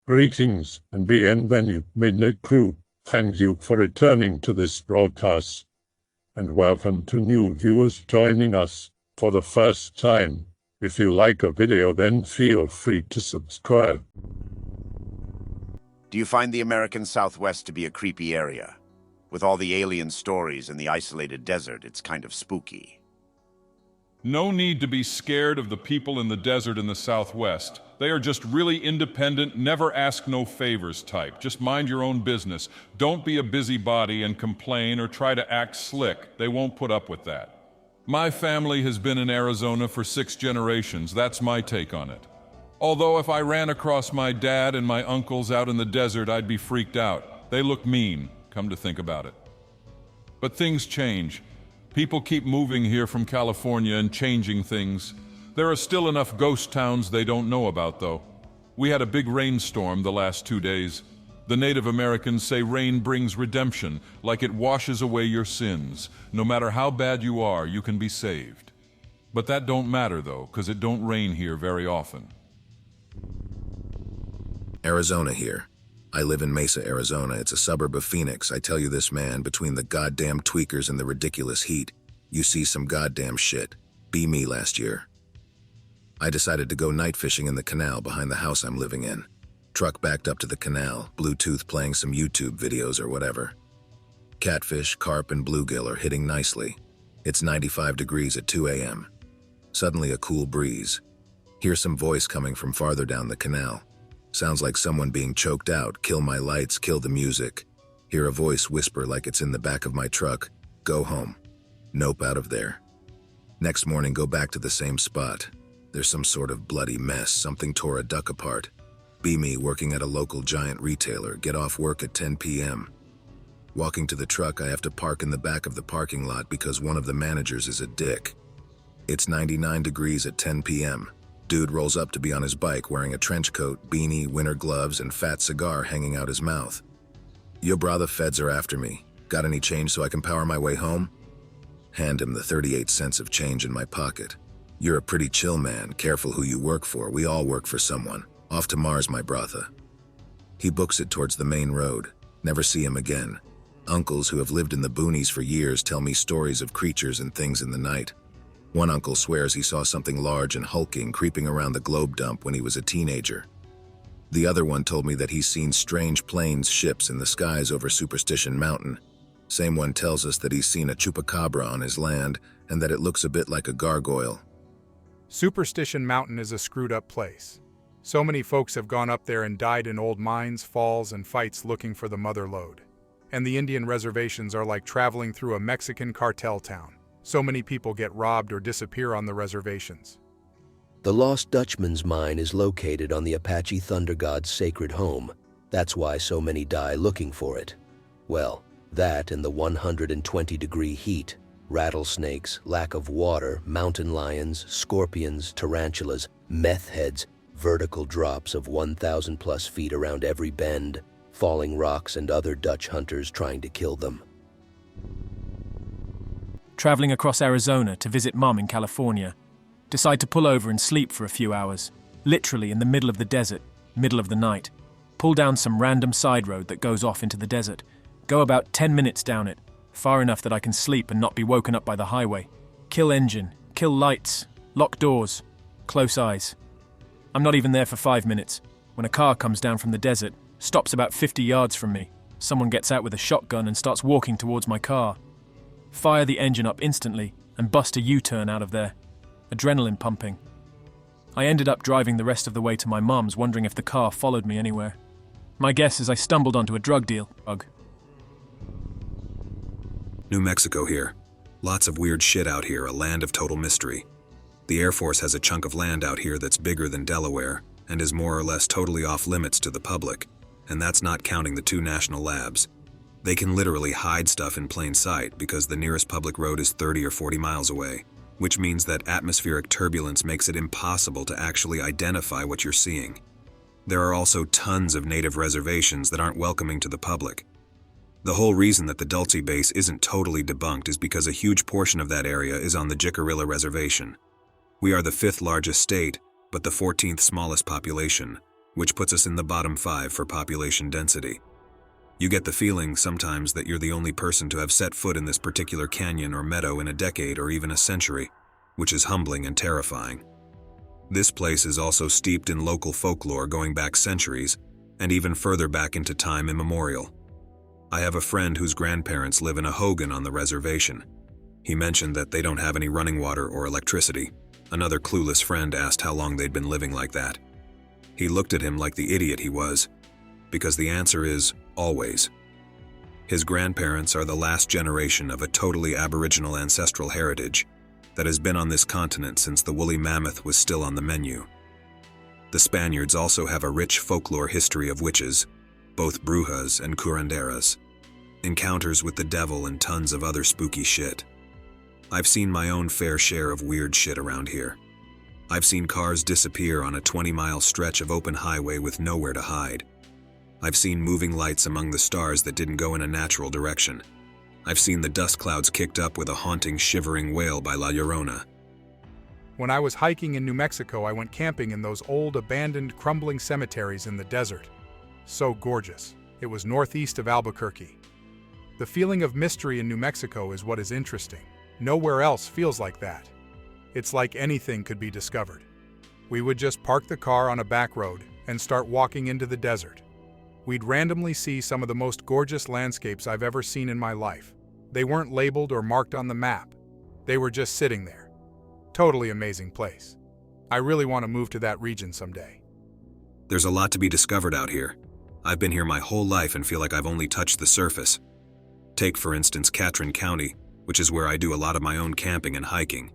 Greetings and bienvenue, Midnight Crew. Thank you for returning to this broadcast. And welcome to new viewers joining us for the first time. If you like a video, then feel free to subscribe. Do you find the American Southwest to be a creepy area? With all the alien stories and the isolated desert, it's kind of spooky. No need to be scared of the people in the desert in the Southwest. They are just really independent, never ask no favors type. Just mind your own business. Don't be a busybody and complain or try to act slick. They won't put up with that. My family has been in Arizona for 6 generations. That's my take on it. Although if I ran across my dad and my uncles out in the desert, I'd be freaked out. They look mean, come to think about it. But things change. People keep moving here from California and changing things. There are still enough ghost towns they don't know about, though. We had a big rainstorm the last 2 days. The Native Americans say rain brings redemption, like it washes away your sins. No matter how bad you are, you can be saved. But that don't matter, though, 'cause it don't rain here very often. Arizona here. I live in Mesa, Arizona. It's a suburb of Phoenix. I tell you this, man, between the goddamn tweakers and the ridiculous heat, you see some goddamn shit. Be me last year. I decided to go night fishing in the canal behind the house I'm living in. Truck backed up to the canal, Bluetooth playing some YouTube videos or whatever. Catfish, carp, and bluegill are hitting nicely. It's 95 degrees at 2 a.m. Suddenly a cool breeze. Hear some voice coming from farther down the canal. Sounds like someone being choked out. Kill my lights, kill the music. Hear a voice whisper like it's in the back of my truck. Go home. Nope, out of there. Next morning, go back to the same spot. There's some sort of bloody mess. Something tore a duck apart. Be me working at a local giant retailer. Get off work at 10 p.m. Walking to the truck, I have to park in the back of the parking lot because one of the managers is a dick. It's 99 degrees at 10 p.m. Dude rolls up to be on his bike wearing a trench coat, beanie, winter gloves, and fat cigar hanging out his mouth. Yo brah, the feds are after me. Got any change so I can power my way home? Hand him the 38 cents of change in my pocket. You're a pretty chill man, careful who you work for. We all work for someone. Off to Mars, my brother. He books it towards the main road. Never see him again. Uncles who have lived in the boonies for years tell me stories of creatures and things in the night. One uncle swears he saw something large and hulking creeping around the globe dump when he was a teenager. The other one told me that he's seen strange planes, ships in the skies over Superstition Mountain. Same one tells us that he's seen a chupacabra on his land and that it looks a bit like a gargoyle. Superstition Mountain is a screwed up place. So many folks have gone up there and died in old mines, falls, and fights looking for the mother lode. And the Indian reservations are like traveling through a Mexican cartel town. So many people get robbed or disappear on the reservations. The Lost Dutchman's mine is located on the Apache Thunder God's sacred home. That's why so many die looking for it. Well, that and the 120-degree heat, rattlesnakes, lack of water, mountain lions, scorpions, tarantulas, meth heads, vertical drops of 1,000 plus feet around every bend, falling rocks and other Dutch hunters trying to kill them. Traveling across Arizona to visit Mum in California. Decide to pull over and sleep for a few hours, literally in the middle of the desert, middle of the night. Pull down some random side road that goes off into the desert. Go about 10 minutes down it, far enough that I can sleep and not be woken up by the highway. Kill engine, kill lights, lock doors, close eyes. I'm not even there for 5 minutes, when a car comes down from the desert, stops about 50 yards from me. Someone gets out with a shotgun and starts walking towards my car. Fire the engine up instantly and bust a U-turn out of there. Adrenaline pumping. I ended up driving the rest of the way to my mum's, wondering if the car followed me anywhere. My guess is I stumbled onto a drug deal. New Mexico here. Lots of weird shit out here, a land of total mystery. The Air Force has a chunk of land out here that's bigger than Delaware and is more or less totally off limits to the public, and that's not counting the 2 national labs. They can literally hide stuff in plain sight because the nearest public road is 30 or 40 miles away, which means that atmospheric turbulence makes it impossible to actually identify what you're seeing. There are also tons of native reservations that aren't welcoming to the public. The whole reason that the Dulce base isn't totally debunked is because a huge portion of that area is on the Jicarilla Reservation. We are the 5th largest state, but the 14th smallest population. which puts us in the bottom 5 for population density. You get the feeling sometimes that you're the only person to have set foot in this particular canyon or meadow in a decade or even a century, which is humbling and terrifying. This place is also steeped in local folklore going back centuries, and even further back into time immemorial. I have a friend whose grandparents live in a hogan on the reservation. He mentioned that they don't have any running water or electricity. Another clueless friend asked how long they'd been living like that. He looked at him like the idiot he was, because the answer is always. His grandparents are the last generation of a totally aboriginal ancestral heritage that has been on this continent since the woolly mammoth was still on the menu. The Spaniards also have a rich folklore history of witches, both brujas and curanderas, encounters with the devil and tons of other spooky shit. I've seen my own fair share of weird shit around here. I've seen cars disappear on a 20-mile stretch of open highway with nowhere to hide. I've seen moving lights among the stars that didn't go in a natural direction. I've seen the dust clouds kicked up with a haunting, shivering wail by La Llorona. When I was hiking in New Mexico, I went camping in those old, abandoned, crumbling cemeteries in the desert. So gorgeous. It was northeast of Albuquerque. The feeling of mystery in New Mexico is what is interesting. Nowhere else feels like that. It's like anything could be discovered. We would just park the car on a back road and start walking into the desert. We'd randomly see some of the most gorgeous landscapes I've ever seen in my life. They weren't labeled or marked on the map. They were just sitting there. Totally amazing place. I really want to move to that region someday. There's a lot to be discovered out here. I've been here my whole life and feel like I've only touched the surface. Take, for instance, Catron County, which is where I do a lot of my own camping and hiking.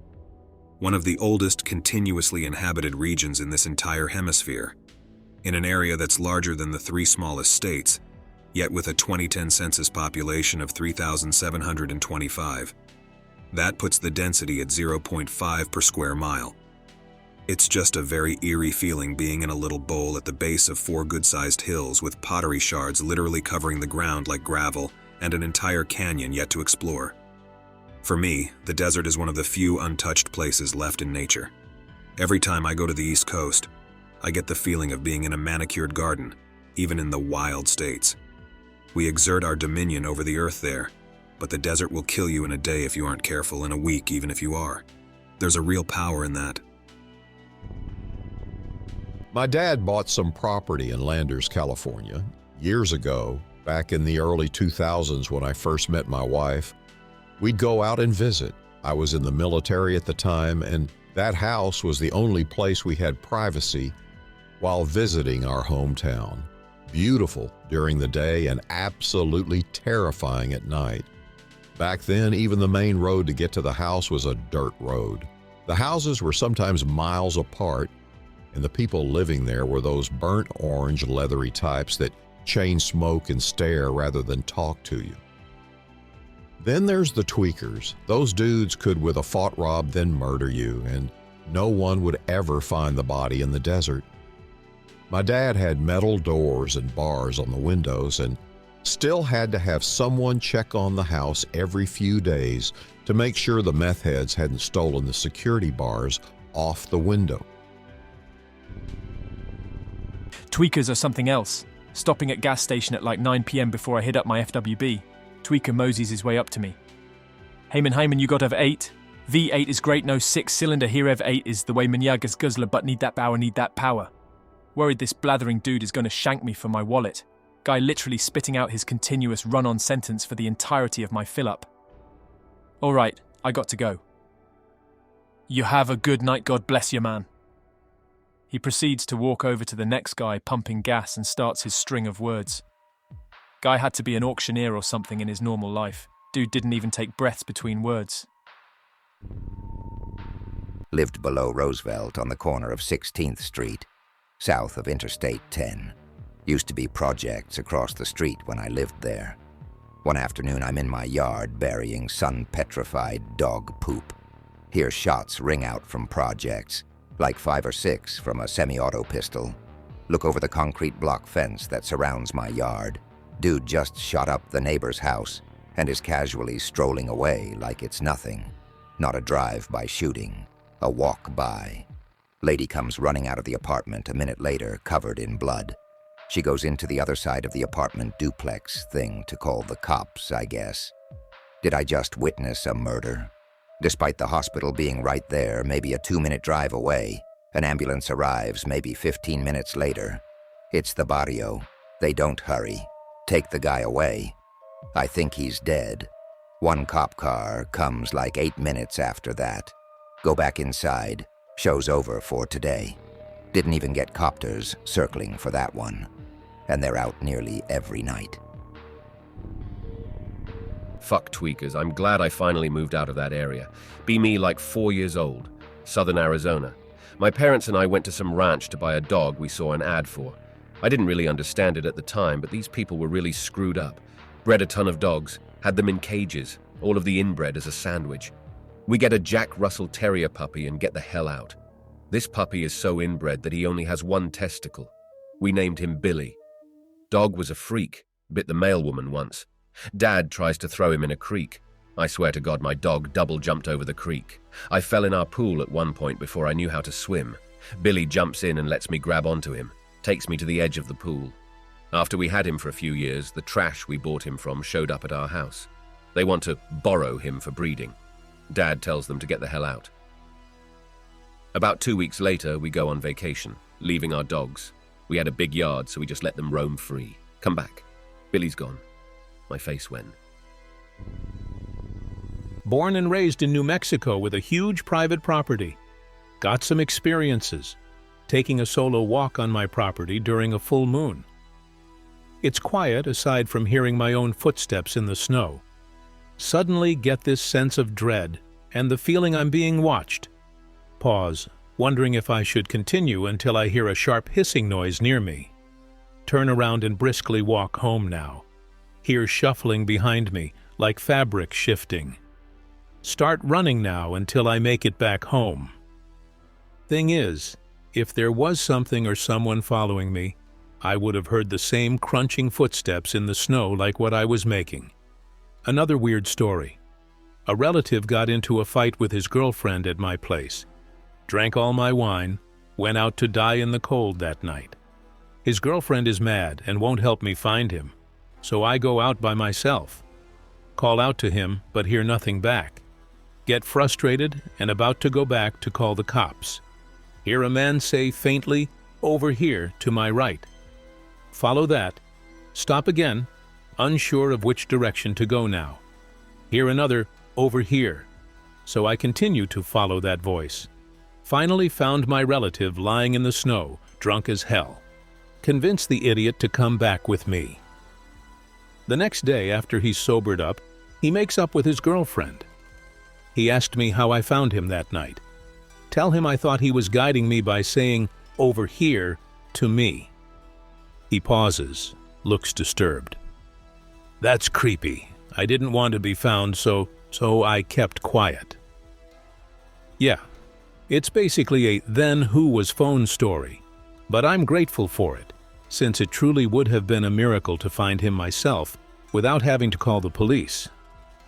One of the oldest continuously inhabited regions in this entire hemisphere, in an area that's larger than the 3 smallest states, yet with a 2010 census population of 3,725. That puts the density at 0.5 per square mile. It's just a very eerie feeling being in a little bowl at the base of 4 good-sized hills with pottery shards literally covering the ground like gravel and an entire canyon yet to explore. For me, the desert is one of the few untouched places left in nature. Every time I go to the East Coast, I get the feeling of being in a manicured garden, even in the wild states. We exert our dominion over the earth there, but the desert will kill you in a day if you aren't careful, in a week even if you are. There's a real power in that. My dad bought some property in Landers, California, years ago, back in the early 2000s when I first met my wife. We'd go out and visit. I was in the military at the time, and that house was the only place we had privacy while visiting our hometown. Beautiful during the day and absolutely terrifying at night. Back then, even the main road to get to the house was a dirt road. The houses were sometimes miles apart, and the people living there were those burnt orange, leathery types that chain smoke and stare rather than talk to you. Then there's the tweakers. Those dudes could with a fought rob then murder you, and no one would ever find the body in the desert. My dad had metal doors and bars on the windows and still had to have someone check on the house every few days to make sure the meth heads hadn't stolen the security bars off the window. Tweakers are something else. Stopping at gas station at like 9 p.m. before I hit up my FWB. Tweaker moseys his way up to me. Heyman, you got of 8? V8 is great, no 6-cylinder, here Ev 8 is the way Manyagas guzzler, but need that power. Worried this blathering dude is gonna shank me for my wallet. Guy literally spitting out his continuous run-on sentence for the entirety of my fill-up. Alright, I got to go. You have a good night, God bless you, man. He proceeds to walk over to the next guy pumping gas and starts his string of words. Guy had to be an auctioneer or something in his normal life. Dude didn't even take breaths between words. Lived below Roosevelt on the corner of 16th Street, south of Interstate 10. Used to be projects across the street when I lived there. One afternoon I'm in my yard burying sun-petrified dog poop. Hear shots ring out from projects, like 5 or 6 from a semi-auto pistol. Look over the concrete block fence that surrounds my yard. Dude just shot up the neighbor's house and is casually strolling away like it's nothing. Not a drive-by shooting, a walk-by. Lady comes running out of the apartment a minute later, covered in blood. She goes into the other side of the apartment duplex thing to call the cops, I guess. Did I just witness a murder? Despite the hospital being right there, maybe a 2-minute drive away, an ambulance arrives maybe 15 minutes later. It's the barrio. They don't hurry. Take the guy away. I think he's dead. One cop car comes like 8 minutes after that. Go back inside. Show's over for today. Didn't even get copters circling for that one. And they're out nearly every night. Fuck tweakers, I'm glad I finally moved out of that area. Be me like 4 years old, southern Arizona. My parents and I went to some ranch to buy a dog we saw an ad for. I didn't really understand it at the time, but these people were really screwed up. Bred a ton of dogs, had them in cages, all of the inbred as a sandwich. We get a Jack Russell Terrier puppy and get the hell out. This puppy is so inbred that he only has one testicle. We named him Billy. Dog was a freak, bit the mail woman once. Dad tries to throw him in a creek. I swear to God my dog double jumped over the creek. I fell in our pool at one point before I knew how to swim. Billy jumps in and lets me grab onto him, takes me to the edge of the pool. After we had him for a few years, the trash we bought him from showed up at our house. They want to borrow him for breeding. Dad tells them to get the hell out. About 2 weeks later, we go on vacation, leaving our dogs. We had a big yard, so we just let them roam free. Come back. Billy's gone. My face went. Born and raised in New Mexico with a huge private property. Got some experiences. Taking a solo walk on my property during a full moon. It's quiet aside from hearing my own footsteps in the snow. Suddenly get this sense of dread and the feeling I'm being watched. Pause, wondering if I should continue until I hear a sharp hissing noise near me. Turn around and briskly walk home now. Hear shuffling behind me, like fabric shifting. Start running now until I make it back home. Thing is, if there was something or someone following me, I would have heard the same crunching footsteps in the snow like what I was making. Another weird story. A relative got into a fight with his girlfriend at my place. Drank all my wine, went out to die in the cold that night. His girlfriend is mad and won't help me find him, so I go out by myself. Call out to him, but hear nothing back. Get frustrated and about to go back to call the cops. Hear a man say faintly, "Over here, to my right." Follow that. Stop again, unsure of which direction to go now. Hear another, "Over here." So I continue to follow that voice. Finally found my relative lying in the snow, drunk as hell. Convinced the idiot to come back with me. The next day, after he's sobered up, he makes up with his girlfriend. He asked me how I found him that night. Tell him I thought he was guiding me by saying, "Over here," to me. He pauses, looks disturbed. That's creepy. I didn't want to be found, so I kept quiet. Yeah, it's basically a then who was phone story, but I'm grateful for it, since it truly would have been a miracle to find him myself without having to call the police,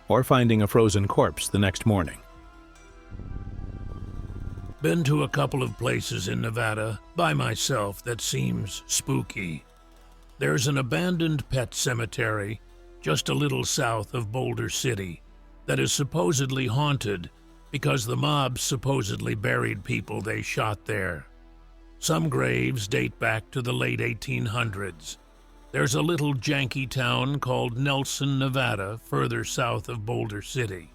or finding a frozen corpse the next morning. Been to a couple of places in Nevada by myself that seems spooky. There's an abandoned pet cemetery just a little south of Boulder City that is supposedly haunted because the mob supposedly buried people they shot there. Some graves date back to the late 1800s. There's a little janky town called Nelson, Nevada, further south of Boulder City,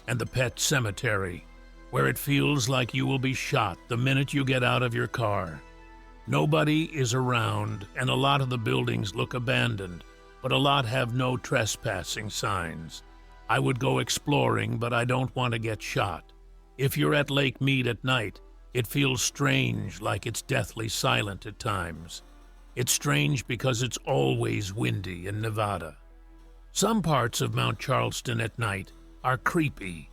and the pet cemetery, where it feels like you will be shot the minute you get out of your car. Nobody is around, and a lot of the buildings look abandoned, but a lot have no trespassing signs. I would go exploring, but I don't want to get shot. If you're at Lake Mead at night, it feels strange, like it's deathly silent at times. It's strange because it's always windy in Nevada. Some parts of Mount Charleston at night are creepy.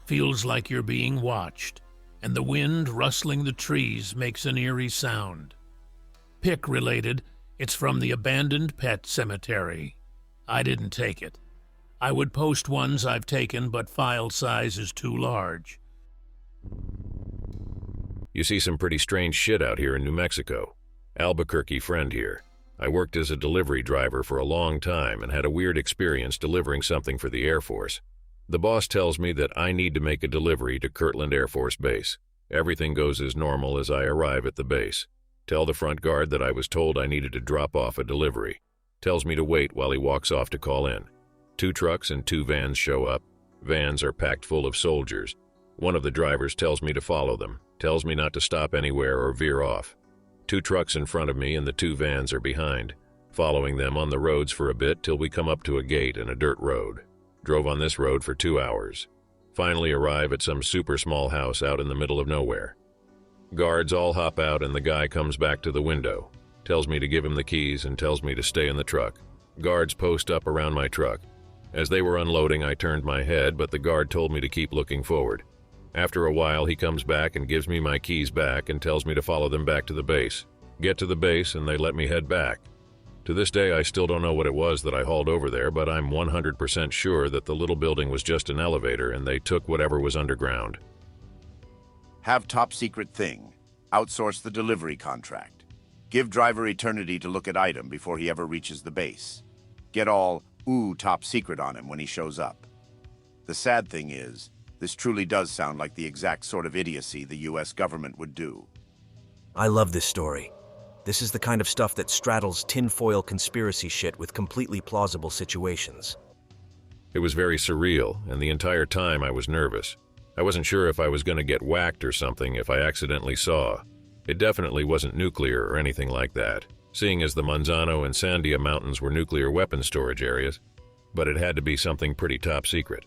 Feels like you're being watched, and the wind rustling the trees makes an eerie sound. Pick related, it's from the abandoned pet cemetery. I didn't take it. I would post ones I've taken, but file size is too large. You see some pretty strange shit out here in New Mexico. Albuquerque friend here. I worked as a delivery driver for a long time and had a weird experience delivering something for the Air Force. The boss tells me that I need to make a delivery to Kirtland Air Force Base. Everything goes as normal as I arrive at the base. Tell the front guard that I was told I needed to drop off a delivery. Tells me to wait while he walks off to call in. 2 trucks and 2 vans show up. Vans are packed full of soldiers. One of the drivers tells me to follow them, tells me not to stop anywhere or veer off. 2 trucks in front of me and the 2 vans are behind, following them on the roads for a bit till we come up to a gate and a dirt road. Drove on this road for 2 hours. Finally arrive at some super small house out in the middle of nowhere. Guards all hop out and the guy comes back to the window, tells me to give him the keys and tells me to stay in the truck. Guards post up around my truck. As they were unloading, I turned my head, but the guard told me to keep looking forward. After a while, he comes back and gives me my keys back and tells me to follow them back to the base. Get to the base and they let me head back. To this day, I still don't know what it was that I hauled over there, but I'm 100% sure that the little building was just an elevator and they took whatever was underground. Have top secret thing. Outsource the delivery contract. Give driver eternity to look at item before he ever reaches the base. Get all, ooh, top secret on him when he shows up. The sad thing is, this truly does sound like the exact sort of idiocy the US government would do. I love this story. This is the kind of stuff that straddles tinfoil conspiracy shit with completely plausible situations. It was very surreal, and the entire time I was nervous. I wasn't sure if I was going to get whacked or something if I accidentally saw. It definitely wasn't nuclear or anything like that, seeing as the Manzano and Sandia mountains were nuclear weapons storage areas, but it had to be something pretty top secret.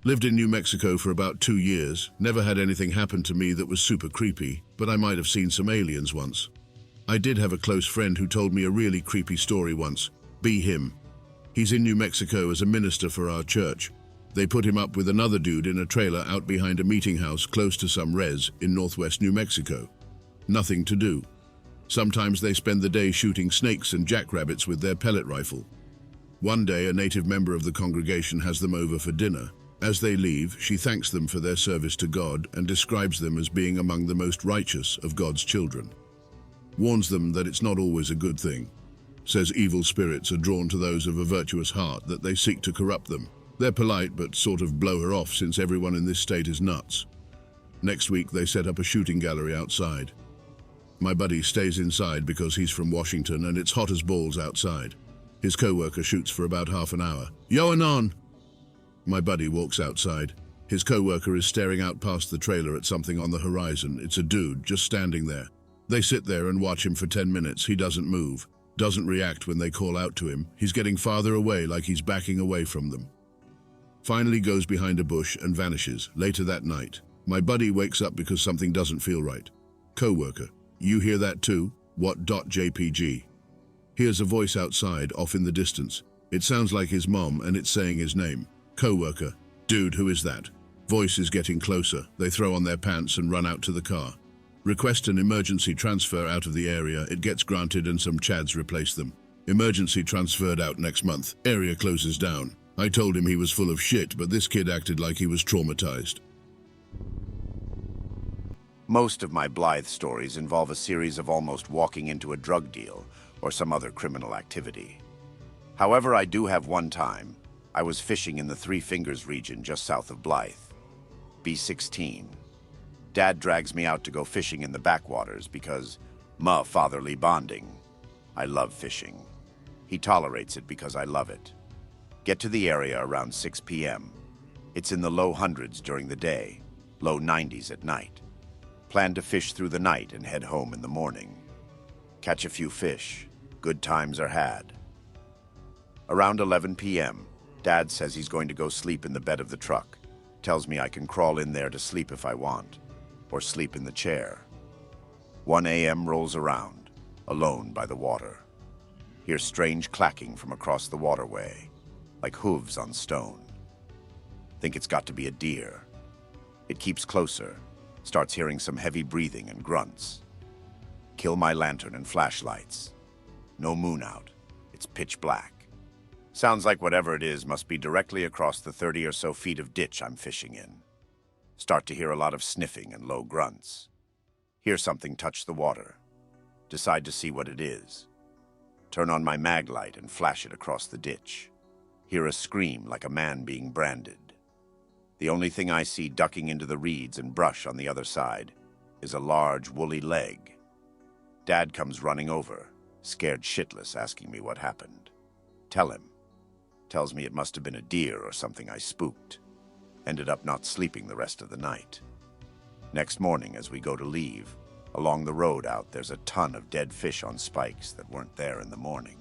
Lived in New Mexico for about 2 years, never had anything happen to me that was super creepy, but I might have seen some aliens once. I did have a close friend who told me a really creepy story once. Be him. He's in New Mexico as a minister for our church. They put him up with another dude in a trailer out behind a meeting house close to some res in northwest New Mexico. Nothing to do. Sometimes they spend the day shooting snakes and jackrabbits with their pellet rifle. One day, a native member of the congregation has them over for dinner. As they leave, she thanks them for their service to God and describes them as being among the most righteous of God's children. Warns them that it's not always a good thing. Says evil spirits are drawn to those of a virtuous heart, that they seek to corrupt them. They're polite but sort of blow her off since everyone in this state is nuts. Next week, they set up a shooting gallery outside. My buddy stays inside because he's from Washington and it's hot as balls outside. His co-worker shoots for about half an hour. Yo, anon! My buddy walks outside. His co-worker is staring out past the trailer at something on the horizon. It's a dude just standing there. They sit there and watch him for 10 minutes. He doesn't move, doesn't react when they call out to him. He's getting farther away like he's backing away from them. Finally goes behind a bush and vanishes. Later that night, my buddy wakes up because something doesn't feel right. Co-worker, you hear that too? What .jpg? Hears a voice outside, off in the distance. It sounds like his mom and it's saying his name. Co-worker, dude, who is that? Voice is getting closer. They throw on their pants and run out to the car. Request an emergency transfer out of the area. It gets granted and some chads replace them. Emergency transferred out next month. Area closes down. I told him he was full of shit, but this kid acted like he was traumatized. Most of my Blythe stories involve a series of almost walking into a drug deal or some other criminal activity. However, I do have one time I was fishing in the Three Fingers region just south of Blythe. B16. Dad drags me out to go fishing in the backwaters because fatherly bonding. I love fishing. He tolerates it because I love it. Get to the area around 6 p.m. It's in the low hundreds during the day, low 90s at night. Plan to fish through the night and head home in the morning. Catch a few fish. Good times are had. Around 11 p.m., Dad says he's going to go sleep in the bed of the truck. Tells me I can crawl in there to sleep if I want, or sleep in the chair. 1 a.m. rolls around, alone by the water. Hear strange clacking from across the waterway, like hooves on stone. Think it's got to be a deer. It keeps closer, starts hearing some heavy breathing and grunts. Kill my lantern and flashlights. No moon out. It's pitch black. Sounds like whatever it is must be directly across the 30 or so feet of ditch I'm fishing in. Start to hear a lot of sniffing and low grunts. Hear something touch the water. Decide to see what it is. Turn on my mag light and flash it across the ditch. Hear a scream like a man being branded. The only thing I see ducking into the reeds and brush on the other side is a large woolly leg. Dad comes running over, scared shitless, asking me what happened. Tell him. Tells me it must have been a deer or something I spooked. Ended up not sleeping the rest of the night. Next morning, as we go to leave, along the road out, there's a ton of dead fish on spikes that weren't there in the morning.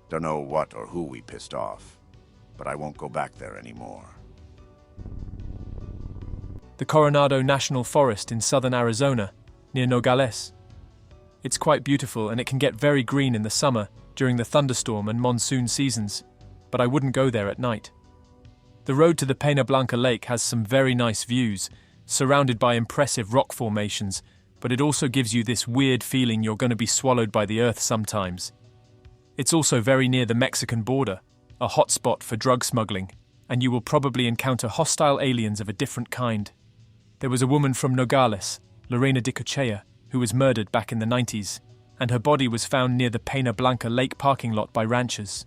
Don't know what or who we pissed off, but I won't go back there anymore. The Coronado National Forest in southern Arizona, near Nogales. It's quite beautiful and it can get very green in the summer during the thunderstorm and monsoon seasons, but I wouldn't go there at night. The road to the Pena Blanca Lake has some very nice views, surrounded by impressive rock formations, but it also gives you this weird feeling you're going to be swallowed by the earth sometimes. It's also very near the Mexican border, a hotspot for drug smuggling, and you will probably encounter hostile aliens of a different kind. There was a woman from Nogales, Lorena Dicochea, who was murdered back in the 90s, and her body was found near the Pena Blanca Lake parking lot by ranchers.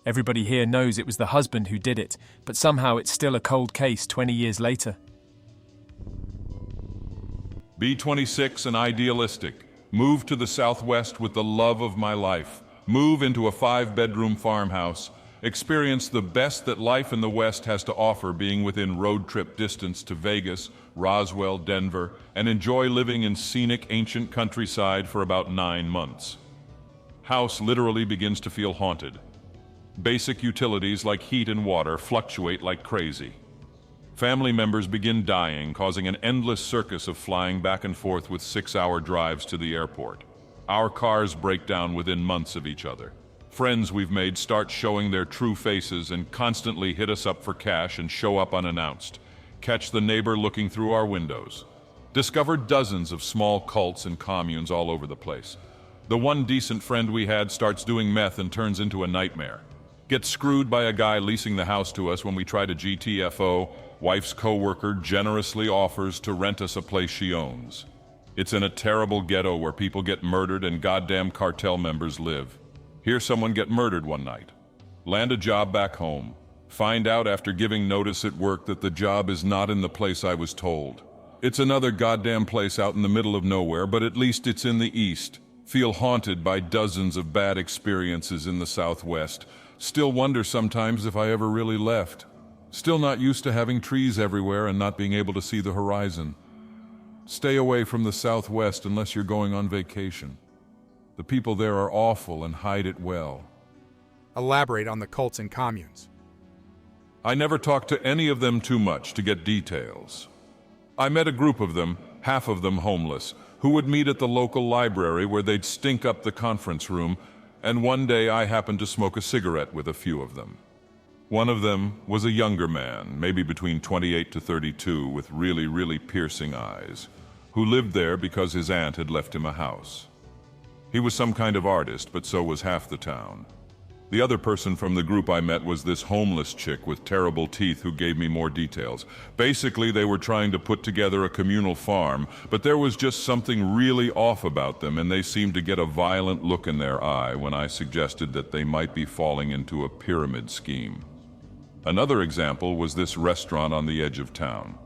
Everybody here knows it was the husband who did it, but somehow it's still a cold case 20 years later. B26 and Idealistic. Move to the Southwest with the love of my life. Move into a 5-bedroom farmhouse. Experience the best that life in the West has to offer, being within road trip distance to Vegas, Roswell, Denver, and enjoy living in scenic ancient countryside for about 9 months. House literally begins to feel haunted. Basic utilities like heat and water fluctuate like crazy. Family members begin dying, causing an endless circus of flying back and forth with 6-hour drives to the airport. Our cars break down within months of each other. Friends we've made start showing their true faces and constantly hit us up for cash and show up unannounced. Catch the neighbor looking through our windows. Discover dozens of small cults and communes all over the place. The one decent friend we had starts doing meth and turns into a nightmare. Gets screwed by a guy leasing the house to us when we try to GTFO. Wife's coworker generously offers to rent us a place she owns. It's in a terrible ghetto where people get murdered and goddamn cartel members live. Hear someone get murdered one night. Land a job back home. Find out after giving notice at work that the job is not in the place I was told. It's another goddamn place out in the middle of nowhere, but at least it's in the East. Feel haunted by dozens of bad experiences in the Southwest. Still wonder sometimes if I ever really left. Still not used to having trees everywhere and not being able to see the horizon. Stay away from the Southwest unless you're going on vacation. The people there are awful and hide it well. Elaborate on the cults and communes. I never talked to any of them too much to get details. I met a group of them, half of them homeless, who would meet at the local library where they'd stink up the conference room, and one day I happened to smoke a cigarette with a few of them. One of them was a younger man, maybe between 28 to 32, with really piercing eyes, who lived there because his aunt had left him a house. He was some kind of artist, but so was half the town. The other person from the group I met was this homeless chick with terrible teeth who gave me more details. Basically, they were trying to put together a communal farm, but there was just something really off about them, and they seemed to get a violent look in their eye when I suggested that they might be falling into a pyramid scheme. Another example was this restaurant on the edge of town.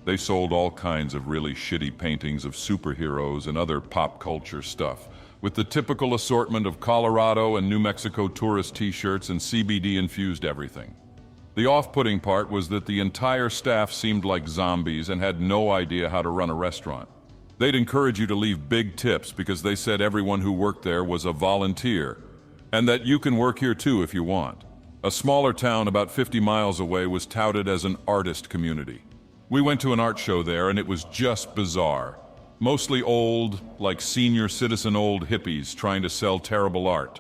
They sold all kinds of really shitty paintings of superheroes and other pop culture stuff, with the typical assortment of Colorado and New Mexico tourist t-shirts and CBD-infused everything. The off-putting part was that the entire staff seemed like zombies and had no idea how to run a restaurant. They'd encourage you to leave big tips because they said everyone who worked there was a volunteer, and that you can work here too if you want. A smaller town about 50 miles away was touted as an artist community. We went to an art show there and it was just bizarre. Mostly old, like senior citizen old hippies trying to sell terrible art.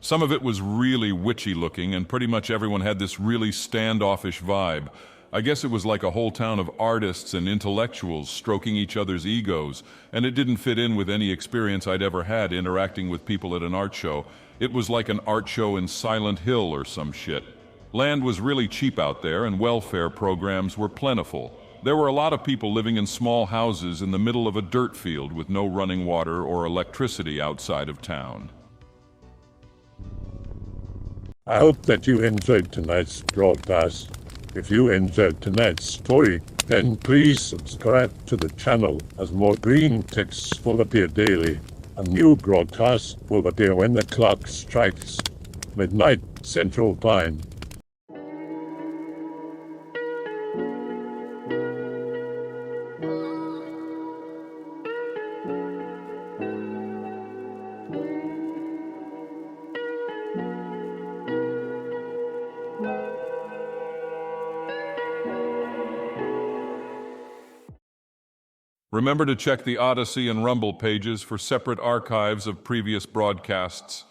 Some of it was really witchy looking and pretty much everyone had this really standoffish vibe. I guess it was like a whole town of artists and intellectuals stroking each other's egos, and it didn't fit in with any experience I'd ever had interacting with people at an art show. It was like an art show in Silent Hill or some shit. Land was really cheap out there and welfare programs were plentiful. There were a lot of people living in small houses in the middle of a dirt field with no running water or electricity outside of town. I hope that you enjoyed tonight's broadcast. If you enjoyed tonight's story, then please subscribe to the channel as more green texts will appear daily. A new broadcast will appear when the clock strikes midnight Central Time. Remember to check the Odyssey and Rumble pages for separate archives of previous broadcasts.